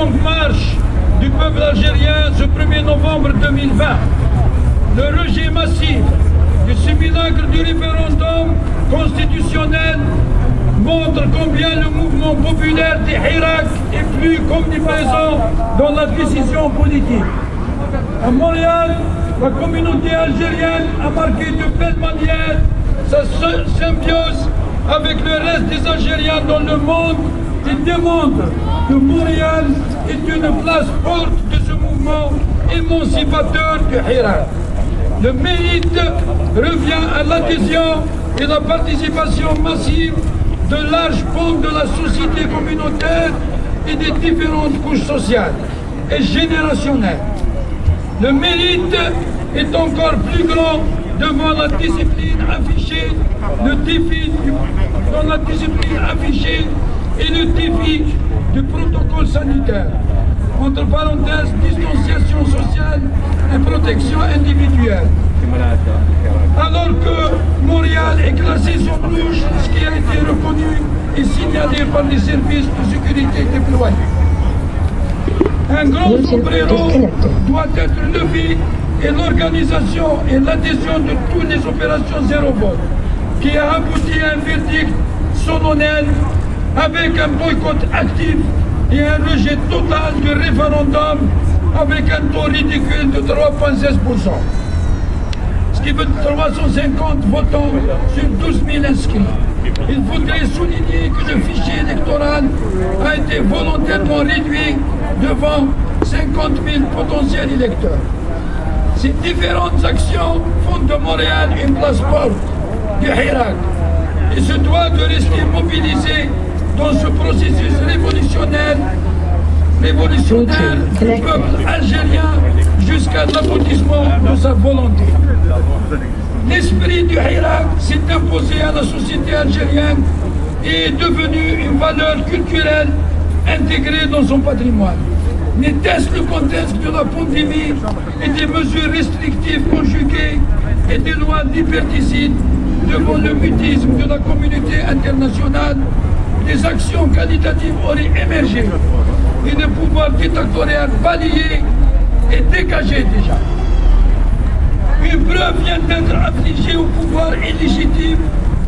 longue marche du peuple algérien ce 1er novembre 2020. Le rejet massif du simulacre du référendum constitutionnel montre combien le mouvement populaire des Hirak est plus omniprésent dans la décision politique. À Montréal, la communauté algérienne a marqué de belle manière sa symbiose avec le reste des Algériens dans le monde et démontre que Montréal est une place forte de ce mouvement émancipateur du Hirak. Le mérite revient à l'adhésion et la participation massive de larges pans de la société communautaire et des différentes couches sociales et générationnelles. Le mérite est encore plus grand devant la discipline affichée, le défi dans la discipline affichée et le défi du protocole sanitaire. Entre parenthèses, distanciation sociale et protection individuelle. Alors que Montréal est classé sur rouge, ce qui a été reconnu et signalé par les services de sécurité déployés. Un grand sombrero doit être levé et l'organisation et l'adhésion de toutes les opérations zéro vote, qui a abouti à un verdict solennel avec un boycott actif et un rejet total du référendum avec un taux ridicule de 3,16%. Ce qui veut 350 votants sur 12 000 inscrits. Il faudrait souligner que le fichier électoral a été volontairement réduit devant 50 000 potentiels électeurs. Ces différentes actions font de Montréal une place forte du Hirak et se doit de rester mobilisé dans ce processus révolutionnaire du peuple algérien jusqu'à l'aboutissement de sa volonté. L'esprit du Hirak s'est imposé à la société algérienne et est devenu une valeur culturelle intégrée dans son patrimoine. N'était-ce le contexte de la pandémie et des mesures restrictives conjuguées et des lois liberticides devant le mutisme de la communauté internationale, des actions qualitatives auraient émergé et le pouvoir dictatorial balayé et dégagé déjà. Une preuve vient d'être affligée au pouvoir illégitime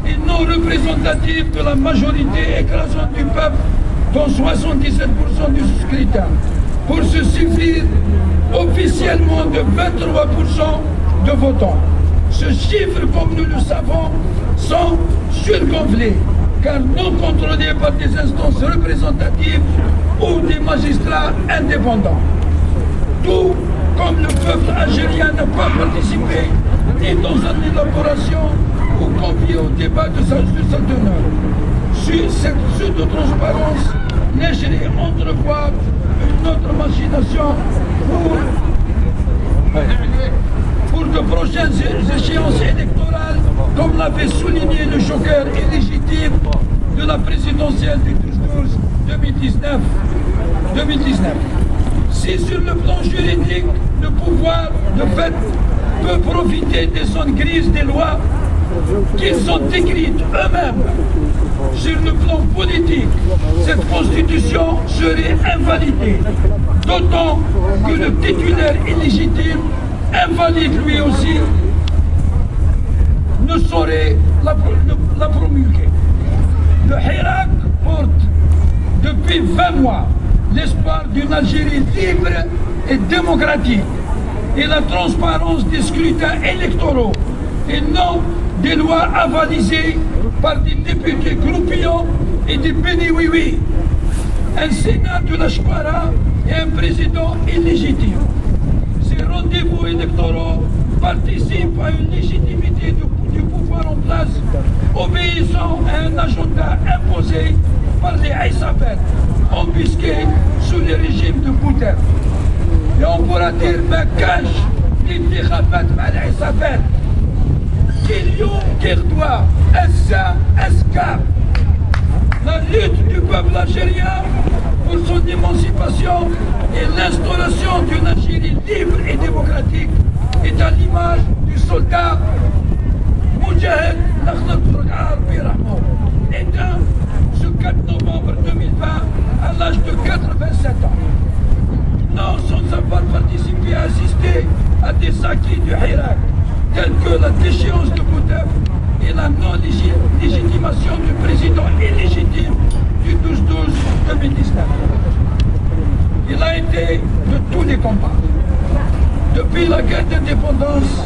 et non représentatif de la majorité écrasante du peuple, dont 77% du scrutin, pour se suffire officiellement de 23% de votants. Ce chiffre, comme nous le savons, sont surgonflés, car non contrôlés par des instances représentatives ou des magistrats indépendants. Tout comme le peuple algérien n'a pas participé ni dans son élaboration ou convié au débat de sa teneur. Sur cette pseudo-transparence laisserait entrevoir une autre machination pour de prochaines échéances électorales, comme l'avait souligné le joker illégitime de la présidentielle du 12 2019. Si sur le plan juridique, le pouvoir, de fait, peut profiter des zones grises des lois qu'ils ont écrites eux-mêmes, sur le plan politique, cette constitution serait invalidée. D'autant que le titulaire illégitime, invalide lui aussi, ne saurait la promulguer. Le Hirak porte depuis 20 mois l'espoir d'une Algérie libre et démocratique et la transparence des scrutins électoraux et non des lois avalisées par des députés croupillons et des béni-oui-oui. Un Sénat de la Chouara et un président illégitime. Ces rendez-vous électoraux participent à une légitimité du pouvoir en place, obéissant à un agenda imposé par les Aïssafet, embusqués sous le régime de Bouteflika. Et on pourra dire, mais cache l'Intikhabat mal Aïssafet. Qu'il doit, Essa, Escar. La lutte du peuple algérien pour son émancipation et l'instauration d'une Algérie libre et démocratique est à l'image du soldat Moudjahed Nakhlak Turkar Birahmo, éteint ce 4 novembre 2020 à l'âge de 87 ans. Non sans avoir participé et assisté à des acquis du Hirak, tels que la déchéance de Boutef et la non-légitimation du président illégitime du 12-12-2019. Il a été de tous les combats. Depuis la guerre d'indépendance,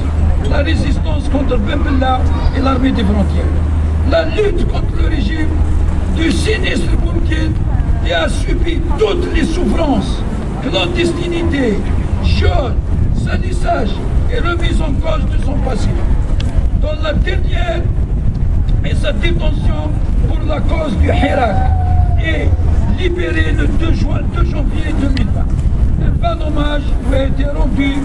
la résistance contre Ben Bella et l'armée des frontières, la lutte contre le régime du sinistre Boumediene et a subi toutes les souffrances, clandestinité, viol, salissage et remise en cause de son passé. Dans la dernière est sa détention pour la cause du Hirak et libéré le 2 janvier 2020. Un bel hommage lui a été rendu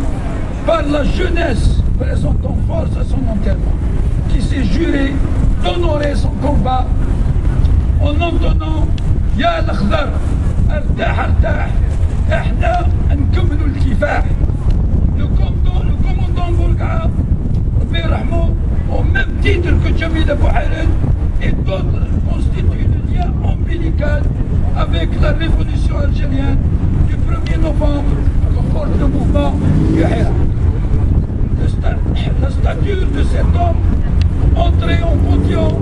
par la jeunesse présentant force à son enterrement, qui s'est juré d'honorer son combat en entonnant Ya al-Akhdar, artah artah, ihna nkemmlu al-kifah. Le commandant Bourga'a, au même titre que Jamil Abou Hared et d'autres, constituent le lien ombilical avec la révolution algérienne du 1er novembre que porte le mouvement du Hirak. La stature de cet homme, entré en podium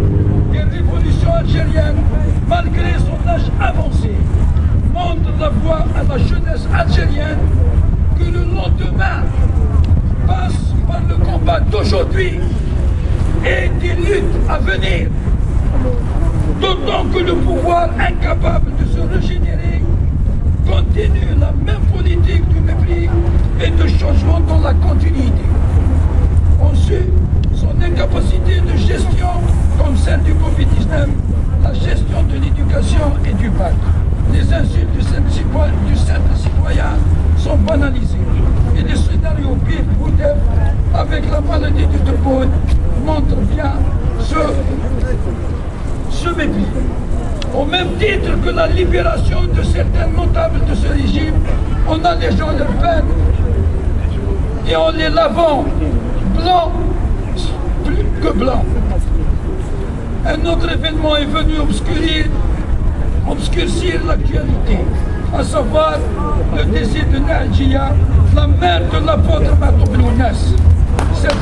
des révolutions algériennes malgré son âge avancé, montre la voie à la jeunesse algérienne que le lendemain passe par le combat d'aujourd'hui et des luttes à venir. D'autant que le pouvoir incapable de se régénérer continue la même politique du mépris et de changement dans la continuité. Ensuite, son incapacité de gestion, comme celle du Covid-19, la gestion de l'éducation et du bac. Les insultes du simple citoyen sont banalisées. Et les scénarios pires Boutef avec la maladie du Debout montrent bien ce mépris. Au même titre que la libération de certains notables de ce régime en allégeant leur peine et en les lavant blancs plus que blancs. Un autre événement est venu obscurcir l'actualité, à savoir le décès de Naïdjia, la mère de l'apôtre Matoblounas. Cette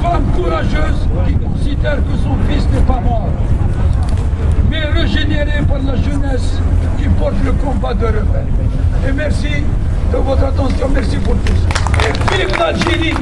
femme courageuse qui considère que son fils n'est pas mort, mais régénéré par la jeunesse qui porte le combat de rebelle. Et merci de votre attention, merci pour tous. Et vive l'Algérie!